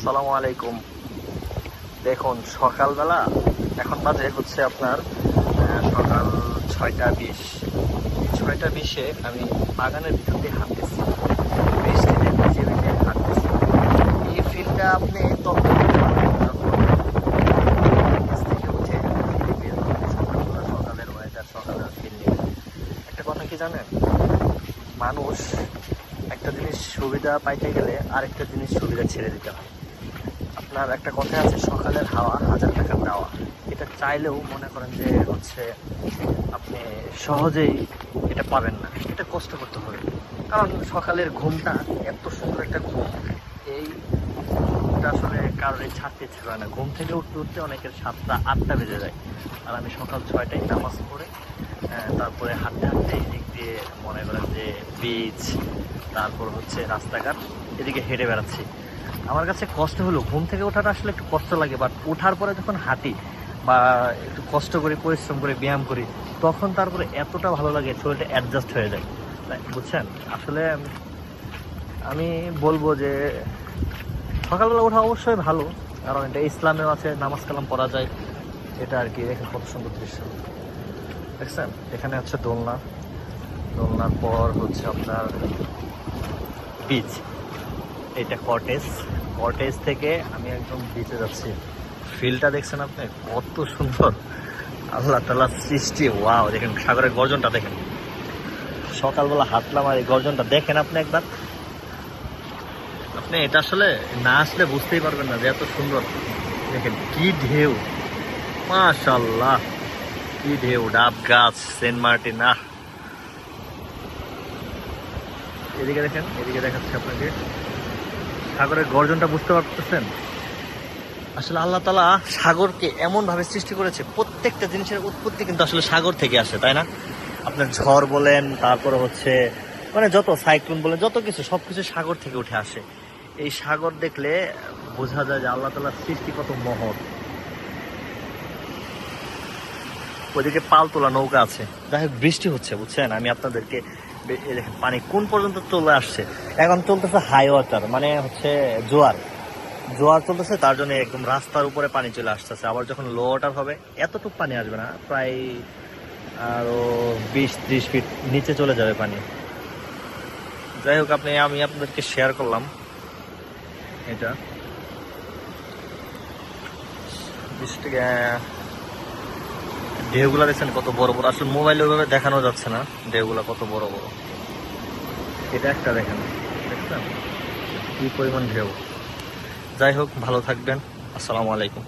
আসসালামু আলাইকুম। দেখুন সকালবেলা এখন বাজে হচ্ছে আপনার সকাল 6:20। 6:20-এ আমি বাগানের ভিতর দিয়ে হাঁটতেছি, বৃষ্টিতে ভিজে ভিজে হাঁটতেছি। এই ফিলটা আপনি তখন করতে পারবেন যখন নিচ থেকে উঠে বের হবেন। সকালবেলা সকালের ওয়েদার, সকালের ফিল নেবেন। একটা কথা কি জানেন, মানুষ একটা জিনিস সুবিধা পাইতে গেলে আরেকটা জিনিস সুবিধা ছেড়ে দিতে হয়। আপনার একটা কথা আছে, সকালের হাওয়া হাজার টাকার দেওয়া। এটা চাইলেও মনে করেন যে হচ্ছে আপনি সহজেই এটা পাবেন না, এটা কষ্ট করতে হবে। কারণ সকালের ঘুমটা এত সুন্দর একটা ঘুম, এই ঘুমটা আসলে কারোরই ছাড়তে ইচ্ছে করে না। ঘুম থেকে উঠতে উঠতে অনেকের 7টা-8টা বেজে যায়। আর আমি সকাল 6টায় নামাজ পড়ে তারপরে হাঁটতে হাঁটতে এদিক দিয়ে মনে করেন যে বিচ, তারপর হচ্ছে রাস্তাঘাট, এদিকে হেঁটে বেড়াচ্ছি। আমার কাছে কষ্ট হলো, ঘুম থেকে ওঠাটা আসলে একটু কষ্ট লাগে, বাট ওঠার পরে যখন হাঁটি বা একটু কষ্ট করি, পরিশ্রম করে ব্যায়াম করি, তখন তারপরে এতটা ভালো লাগে, শরীরটা অ্যাডজাস্ট হয়ে যায়। বুঝছেন? আসলে আমি বলবো যে সকালবেলা ওঠা অবশ্যই ভালো, কারণ এটা ইসলামেও আছে, নামাজ কালাম পড়া যায়। এটা আর কি। দেখেন কত সুন্দর দৃশ্য, দেখছেন? এখানে হচ্ছে দোলনা, দোলনার পর হচ্ছে আপনার বিচ, এটা কটেজ। কটেজ থেকে আমি একদম বিচে যাচ্ছি। ফিলটা দেখছেন আপনি কত সুন্দর, আল্লাহ তাআলার সৃষ্টি। ওয়াও, দেখেন সাগরের গর্জনটা দেখেন। সকালবেলা হাঁটলাম আর এই গর্জনটা দেখেন আপনি একবার। আপনি এটা আসলে না আসলে বুঝতেই পারবেন না যে এত সুন্দর। দেখেন কি ঢেউ, মাশাআল্লাহ, কি ঢেউ। ডাব গাছ, সেন্ট মার্টিন। এদিকে দেখেন, এদিকে দেখাচ্ছি আপনাকে সাগরের গর্জনটা, বুঝতে পারতেছেন? আসলে আল্লাহ তাআলা সাগরকে এমন ভাবে সৃষ্টি করেছে, প্রত্যেকটা জিনিসের উৎপত্তি কিন্তু আসলে সাগর থেকে আসে, তাই না? আপনার ঝড় বলেন, তারপরে হচ্ছে মানে যত সাইক্লোন বলেন, যত কিছু সবকিছু সাগর থেকে উঠে আসে। এই সাগর দেখলে বোঝা যায় যে আল্লাহ তাআলার সৃষ্টি কত মহৎ। ওইদিকে পাল তোলা নৌকা আছে। যাই হোক, বৃষ্টি হচ্ছে, বুঝছেন? আমি আপনাদেরকে দেখেন পানি কোন পর্যন্ত চলে আসছে। এখন চলতেছে হাই ওয়াটার, মানে হচ্ছে জোয়ার, জোয়ার চলতেছে, তার জন্য একদম রাস্তার উপরে পানি চলে আসতেছে। আবার যখন লো ওয়াটার হবে এতটুকু পানি আসবে না, প্রায় আরো 20-30 ফিট নিচে চলে যাবে পানি। যাই হোক, আমি আপনাদেরকে শেয়ার করলাম এটা। ঢেউগুলা দেখছেন কত বড় বড়, আসলে মোবাইলে ওইভাবে দেখানো যাচ্ছে না ঢেউগুলা কত বড় বড়। এটা একটা দেখেন, দেখছেন কি পরিমাণ ঢেউ। যাই হোক, ভালো থাকবেন। আসসালামু আলাইকুম।